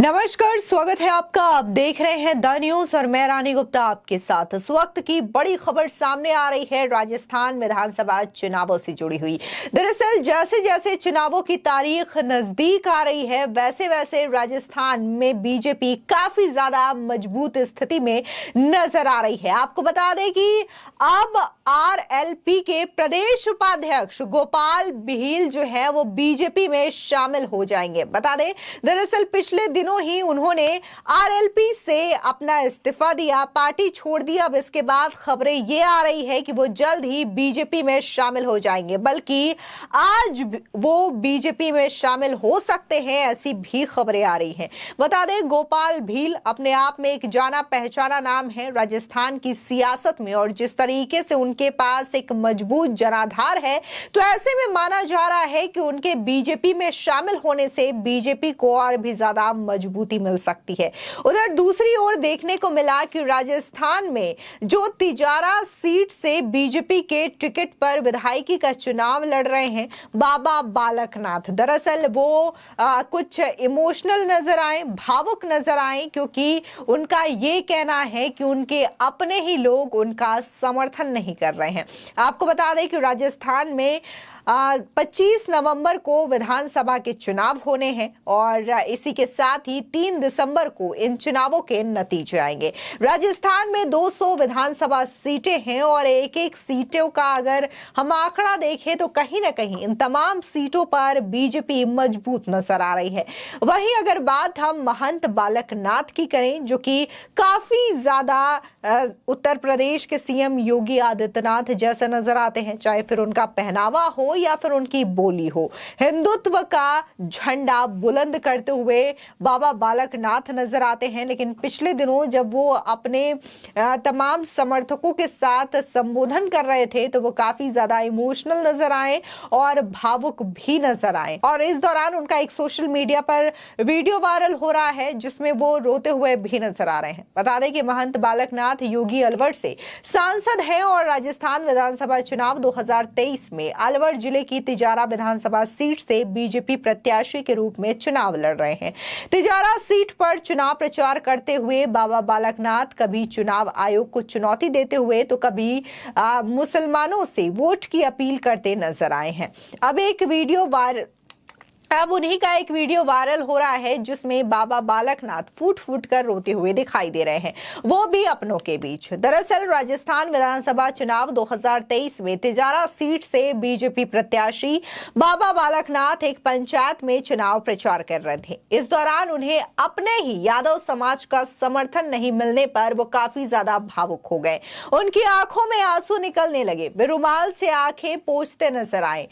नमस्कार, स्वागत है आपका। आप देख रहे हैं द न्यूज और मैं रानी गुप्ता आपके साथ। इस वक्त की बड़ी खबर सामने आ रही है राजस्थान विधानसभा चुनावों से जुड़ी हुई। दरअसल जैसे जैसे चुनावों की तारीख नजदीक आ रही है वैसे वैसे राजस्थान में बीजेपी काफी ज्यादा मजबूत स्थिति में नजर आ रही है। आपको बता दें कि अब आरएलपी के प्रदेश उपाध्यक्ष गोपाल बिहिल जो है वो बीजेपी में शामिल हो जाएंगे। बता दें दरअसल पिछले दिनों ही उन्होंने आरएलपी से अपना इस्तीफा दिया, पार्टी छोड़ दिया। अब इसके बाद खबरें ये आ रही है कि वो जल्द ही बीजेपी में शामिल हो जाएंगे, बल्कि आज वो बीजेपी में शामिल हो सकते हैं, ऐसी भी खबरें आ रही हैं। बता दें गोपाल भील अपने आप में एक जाना पहचाना नाम है राजस्थान की सियासत में, और जिस तरीके से उनके पास एक मजबूत जनाधार है तो ऐसे में माना जा रहा है कि उनके बीजेपी में शामिल होने से बीजेपी को और भी ज्यादा मजबूती मिल सकती है। उधर दूसरी ओर देखने को मिला कि राजस्थान में जो तिजारा सीट से बीजेपी के टिकट पर विधायकी का चुनाव लड़ रहे हैं बाबा बालकनाथ, दरअसल वो कुछ इमोशनल नजर आए, भावुक नजर आए, क्योंकि उनका ये कहना है कि उनके अपने ही लोग उनका समर्थन नहीं कर रहे हैं। आपको बता दें कि राजस्थान में 25 नवंबर को विधानसभा के चुनाव होने हैं और इसी के साथ ही 3 दिसंबर को इन चुनावों के नतीजे आएंगे। राजस्थान में 200 विधानसभा सीटें हैं और एक एक सीटों का अगर हम आंकड़ा देखें तो कहीं ना कहीं इन तमाम सीटों पर बीजेपी मजबूत नजर आ रही है। वहीं अगर बात हम महंत बालकनाथ की करें, जो कि काफी ज्यादा उत्तर प्रदेश के सीएम योगी आदित्यनाथ जैसे नजर आते हैं, चाहे फिर उनका पहनावा हो या फिर उनकी बोली हो, हिंदुत्व का झंडा बुलंद करते हुए बाबा बालकनाथ नजर आते हैं। लेकिन पिछले दिनों जब वो अपने तमाम समर्थकों के साथ संबोधन कर रहे थे तो वो काफी ज्यादा इमोशनल नजर आए और भावुक भी नजर आए, और इस दौरान उनका एक सोशल मीडिया पर वीडियो वायरल हो रहा है जिसमें वो रोते हुए भी नजर आ रहे हैं। बता दें कि महंत बालकनाथ योगी अलवर से सांसद हैं और राजस्थान विधानसभा चुनाव 2023 में अलवर जिले की तिजारा विधानसभा सीट से बीजेपी प्रत्याशी के रूप में चुनाव लड़ रहे हैं। तिजारा सीट पर चुनाव प्रचार करते हुए बाबा बालकनाथ कभी चुनाव आयोग को चुनौती देते हुए तो कभी मुसलमानों से वोट की अपील करते नजर आए हैं। अब उन्हीं का एक वीडियो वायरल हो रहा है जिसमें बाबा बालकनाथ फूट फूट कर रोते हुए दिखाई दे रहे हैं, वो भी अपनों के बीच। दरअसल राजस्थान विधानसभा चुनाव 2023 में तिजारा सीट से बीजेपी प्रत्याशी बाबा बालकनाथ एक पंचायत में चुनाव प्रचार कर रहे थे। इस दौरान उन्हें अपने ही यादव समाज का समर्थन नहीं मिलने पर वो काफी ज्यादा भावुक हो गए। उनकी आंखों में आंसू निकलने लगे, वे रुमाल से आंखें पोंछते नजर आए।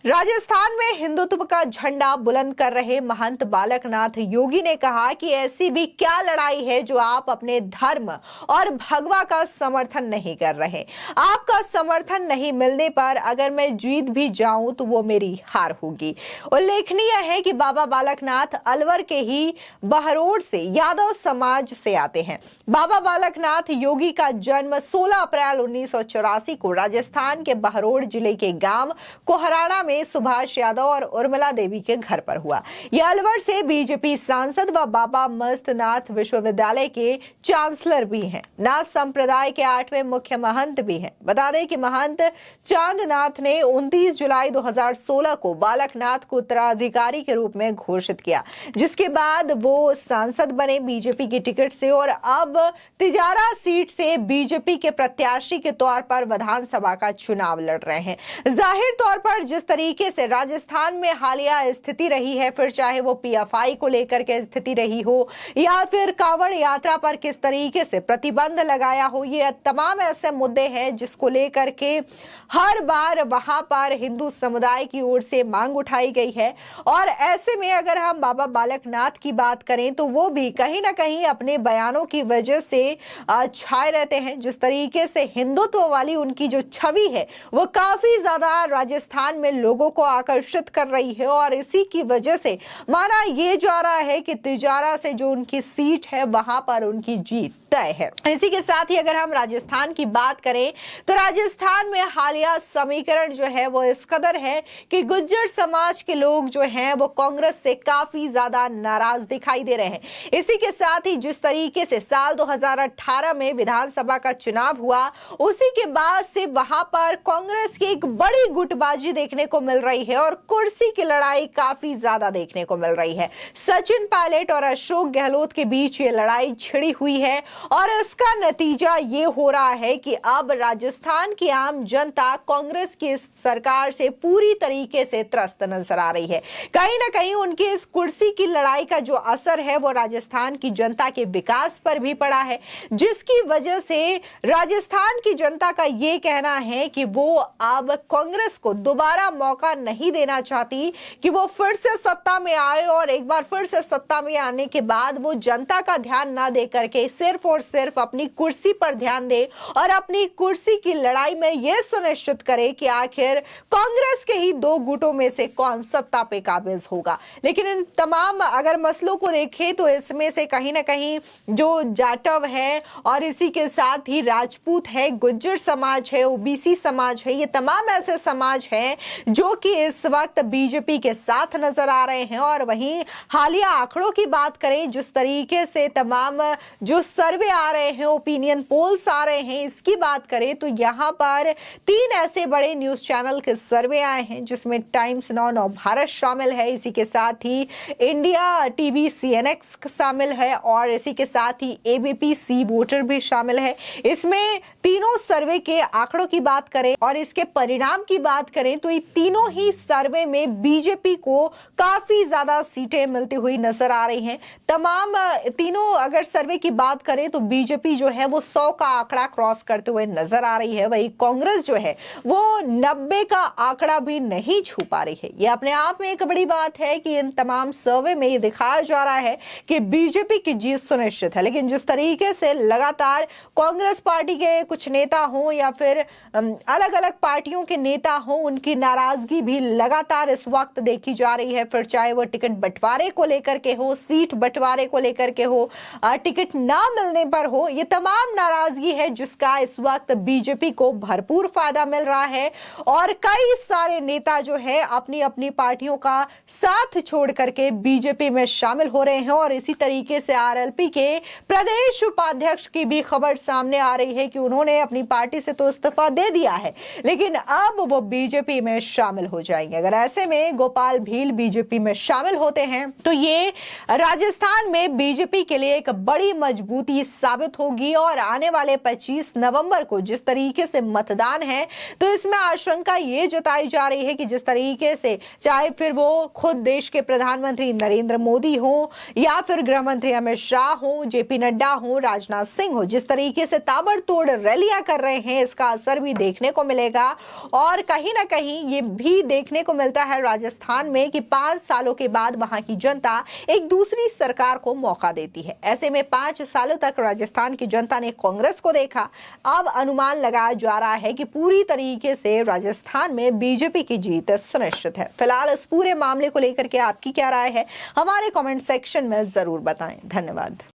राजस्थान में हिंदुत्व का झंडा बुलंद कर रहे महंत बालकनाथ योगी ने कहा कि ऐसी भी क्या लड़ाई है जो आप अपने धर्म और भगवा का समर्थन नहीं कर रहे। आपका समर्थन नहीं मिलने पर अगर मैं जीत भी जाऊं तो वो मेरी हार होगी। उल्लेखनीय है कि बाबा बालकनाथ अलवर के ही बहरोड से यादव समाज से आते हैं। बाबा बालकनाथ योगी का जन्म 16 अप्रैल 1984 को राजस्थान के बहरोड जिले के गांव कोहराना में सुभाष यादव और उर्मिला देवी के घर पर हुआ। यह अलवर से बीजेपी सांसद व बाबा मस्तनाथ विश्वविद्यालय के चांसलर भी हैं। नाथ संप्रदाय के 8वें मुख्य महंत भी हैं। बता दें कि महंत चांदनाथ ने 29 जुलाई 2016 को बालकनाथ को उत्तराधिकारी के रूप में घोषित किया, जिसके बाद वो सांसद बने बीजेपी की टिकट से और अब तिजारा सीट से बीजेपी के प्रत्याशी के तौर पर विधानसभा का चुनाव लड़ रहे हैं। जाहिर तौर पर जिस तरीके से राजस्थान में हालिया स्थिति रही है, फिर चाहे वो पीएफआई को लेकर के स्थिति रही हो या फिर कांवड़ यात्रा पर किस तरीके से प्रतिबंध लगाया हो, ये तमाम ऐसे मुद्दे हैं जिसको लेकर के हर बार वहां पर हिंदू समुदाय की ओर से मांग उठाई गई है। और ऐसे में अगर हम बाबा बालकनाथ की बात करें तो वो भी कहीं ना कहीं अपने बयानों की वजह से छाए रहते हैं। जिस तरीके से हिंदुत्व वाली उनकी जो छवि है वो काफी ज्यादा राजस्थान में लोगों को आकर्षित कर रही है, और इसी की वजह से माना यह जा रहा है कि तिजारा से जो उनकी सीट है वहां पर उनकी जीत तय है। इसी के साथ ही अगर हम राजस्थान की बात करें तो राजस्थान में हालिया समीकरण जो है वो इस कदर है कि गुज्जर समाज के लोग जो हैं वो कांग्रेस से काफी ज्यादा नाराज दिखाई दे रहे हैं। इसी के साथ ही जिस तरीके से साल 2018 में विधानसभा का चुनाव हुआ, उसी के बाद से वहां पर कांग्रेस की एक बड़ी गुटबाजी देखने को मिल रही है और कुर्सी की लड़ाई काफी ज्यादा देखने को मिल रही है। सचिन पायलट और अशोक गहलोत के बीच ये लड़ाई छिड़ी हुई है और इसका नतीजा ये हो रहा है कि अब राजस्थान की आम जनता कांग्रेस की इस सरकार से पूरी तरीके से त्रस्त नजर आ रही है। कहीं ना कहीं उनकी इस कुर्सी की लड़ाई का जो असर है वो राजस्थान की जनता के विकास पर भी पड़ा है, जिसकी वजह से राजस्थान की जनता का ये कहना है कि वो अब कांग्रेस को दोबारा मौका नहीं देना चाहती कि वो फिर से सत्ता में आए और एक बार फिर से सत्ता में आने के बाद वो जनता का ध्यान ना दे करके सिर्फ और सिर्फ अपनी कुर्सी पर ध्यान दे और अपनी कुर्सी की लड़ाई में यह सुनिश्चित करे कि आखिर कांग्रेस के ही दो गुटों में से कौन सत्ता पे काबिज होगा। लेकिन इन तमाम अगर मसलों को देखें तो इसमें से कहीं ना कहीं जो जाटव है और इसी के साथ ही राजपूत है, गुज्जर समाज है, ओबीसी समाज है, ये तमाम ऐसे समाज हैं जो कि इस वक्त बीजेपी के साथ नजर आ रहे हैं। और वहीं हालिया आंकड़ों की बात करें, जिस तरीके से तमाम जो सर्वे आ रहे हैं, ओपिनियन पोल्स आ रहे हैं, इसकी बात करें तो यहाँ पर 3 ऐसे बड़े न्यूज चैनल के सर्वे आए हैं जिसमें टाइम्स नाउ नवभारत शामिल है, इसी के साथ ही इंडिया टीवी सीएनएक्स शामिल है और इसी के साथ ही एबीपी सी वोटर भी शामिल है। इसमें तीनों सर्वे के आंकड़ों की बात करें और इसके परिणाम की बात करें तो ये तीनों ही सर्वे में बीजेपी को काफी ज्यादा सीटें मिलती हुई नजर आ रही हैं। तमाम तीनों अगर सर्वे की बात करें तो बीजेपी जो है वो 100 का आंकड़ा क्रॉस करते हुए नजर आ रही है, वही कांग्रेस जो है वो 90 का आंकड़ा भी नहीं छू पा रही है। यह अपने आप में एक बड़ी बात है कि इन तमाम सर्वे में ये दिखाया जा रहा है कि बीजेपी की जीत सुनिश्चित है। लेकिन जिस तरीके से लगातार कांग्रेस पार्टी के कुछ नेता हों या फिर अलग अलग पार्टियों के नेता हों, उनकी नाराजगी भी लगातार इस वक्त देखी जा रही है। फिर चाहे वो टिकट बंटवारे को लेकर के हो, सीट बंटवारे को लेकर के हो, टिकट ना मिलने पर हो, ये तमाम नाराजगी है जिसका इस वक्त बीजेपी को भरपूर फायदा मिल रहा है। और कई सारे नेता जो है अपनी अपनी पार्टियों का साथ छोड़ करके बीजेपी में शामिल हो रहे हैं और इसी तरीके से आरएलपी के प्रदेश उपाध्यक्ष की भी खबर सामने आ रही है कि उन्होंने अपनी पार्टी से तो इस्तीफा दे दिया है लेकिन अब वो बीजेपी में शामिल हो जाएंगे। अगर ऐसे में गोपाल भील बीजेपी में शामिल होते हैं तो ये राजस्थान में बीजेपी के लिए एक बड़ी मजबूती साबित होगी और आने वाले 25 नवंबर को जिस तरीके से मतदान है तो इसमें आशंका ये जताई जा रही है कि जिस तरीके से चाहे फिर वो खुद देश के प्रधानमंत्री नरेंद्र मोदी हो या फिर गृह मंत्री अमित शाह हो, जेपी नड्डा हो, राजनाथ सिंह हो, जिस तरीके से ताबड़तोड़ रैलियां कर रहे हैं इसका असर भी देखने को मिलेगा। और कहीं ना कहीं ये भी देखने को मिलता है राजस्थान में कि 5 सालों के बाद वहां की जनता एक दूसरी सरकार को मौका देती है। ऐसे में 5 सालों तक राजस्थान की जनता ने कांग्रेस को देखा, अब अनुमान लगाया जा रहा है कि पूरी तरीके से राजस्थान में बीजेपी की जीत सुनिश्चित है। फिलहाल इस पूरे मामले को लेकर के आपकी क्या राय है, हमारे कमेंट सेक्शन में जरूर बताएं। धन्यवाद।